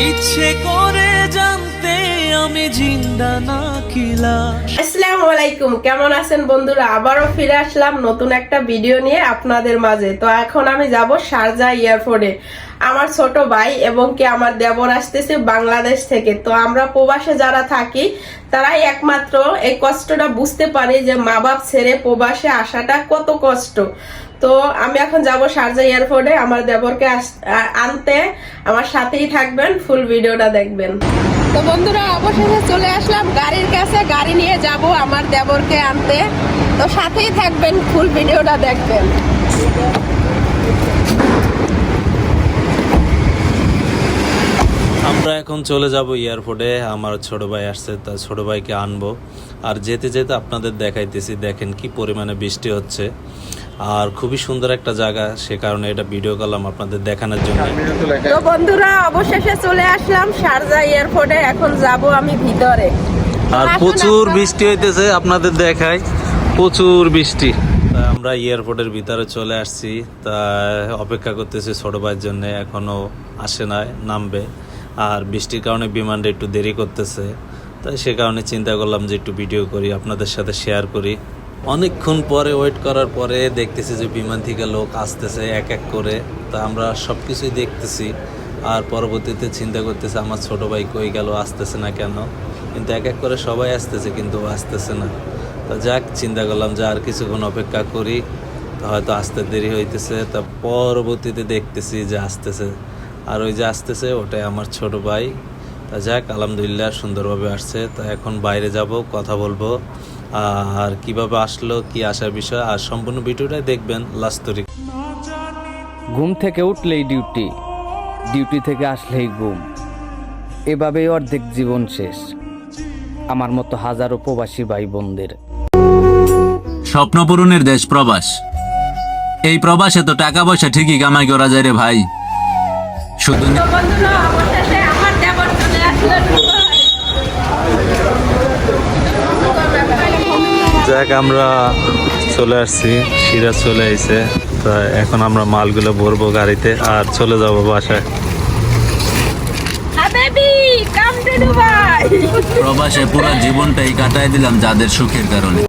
ইচ্ছে করে জানতে আমি জিন্দা না কিলা। আসসালামু আলাইকুম, কেমন আছেন বন্ধুরা? আবারও ফিরে আসলাম নতুন একটা ভিডিও নিয়ে আপনাদের মাঝে। তো এখন আমি যাব শারজা এয়ারপোর্টে। আমার ছোট ভাই এবং কি আমার দেবর আসতেছে বাংলাদেশ থেকে। তো আমরা প্রবাসে যারা থাকি তারাই একমাত্র এই কষ্টটা বুঝতে পারি যে মা বাপ ছেড়ে প্রবাসে আসাটা কত কষ্ট। তো আমি এখন যাব শারজা এয়ারপোর্টে আমার দেবরকে আনতে। আমার সাথেই থাকবেন, ফুল ভিডিওটা দেখবেন। তো বন্ধুরা অবশেষে চলে আসলাম গাড়ির কাছে, গাড়ি নিয়ে যাব আমার দেবরকে আনতে। তো সাথেই থাকবেন, ফুল ভিডিওটা দেখবেন। আমরা এখন চলে যাব এয়ারপোর্টে। আমার ছোট ভাই আসছে, তার ছোট ভাইকে আনবো। আর যেতে যেতে আপনাদের দেখাইতেছি, দেখেন কি পরিমাণে বৃষ্টি হচ্ছে। আর খুবই সুন্দর একটা জায়গা, সে কারণে এটা ভিডিও করলাম আপনাদের দেখানোর জন্য। তো বন্ধুরা অবশেষে চলে আসলাম শারজা এয়ারপোর্টে, এখন যাব আমি ভিতরে। আর প্রচুর বৃষ্টি হইতেছে, আপনাদের দেখাই, প্রচুর বৃষ্টি। আমরা এয়ারপোর্টের ভিতরে চলে আসছি, তা অপেক্ষা করতেছি ছোট ভাইয়ের জন্য, এখনো আসে না, নামবে। আর বৃষ্টির কারণে বিমানটা একটু দেরি করতেছে, তাই সে কারণে চিন্তা করলাম যে একটু ভিডিও করি, আপনাদের সাথে শেয়ার করি। অনেকক্ষণ পরে ওয়েট করার পরে দেখতেছি যে বিমান থেকে লোক আসতেছে এক এক করে। তা আমরা সব কিছুই দেখতেছি, আর পরবর্তীতে চিন্তা করতেছি আমার ছোট ভাই কই গেল, আসতেছে না কেন। কিন্তু এক এক করে সবাই আসতেছে, কিন্তু আসতেছে না। তা যাক, চিন্তা করলাম যে আর কিছুক্ষণ অপেক্ষা করি, তো হয়তো আসতে দেরি হইতেছে। তা পরবর্তীতে দেখতেছি যে আসতেছে, আর ওই যে আসতেছে ওটাই আমার ছোট ভাই। তা যাক, আলহামদুলিল্লাহ সুন্দরভাবে আসছে। তা এখন বাইরে যাব, কথা বলবো আর কিভাবে আসলো, কি আসার বিষয়, আর সম্পূর্ণ ভিডিওটাই দেখবেন লাস্ট তারিখ। ঘুম থেকে উঠলেই ডিউটি, ডিউটি থেকে আসলেই ঘুম, এভাবেই অর্ধেক জীবন শেষ আমার মতো হাজারো প্রবাসী ভাই বোনদের। স্বপ্ন পূরণের দেশ প্রবাস। এই প্রবাসে তো টাকা পয়সা ঠিকই কামাই করা যায় রে ভাই, শুধু তো বন্ধুরা অবশেষে আমার দেবর চলে আসলেন। যাক, আমরা চলে আসছি, সিরাজ চলে আইছে। তা এখন আমরা মালগুলো ভরবো গাড়িতে আর চলে যাব বাসায়। হাবিবি কাম টু দুবাই। প্রবাসে পুরো জীবনটাই কাটায় দিলাম যাদের সুখের কারণে।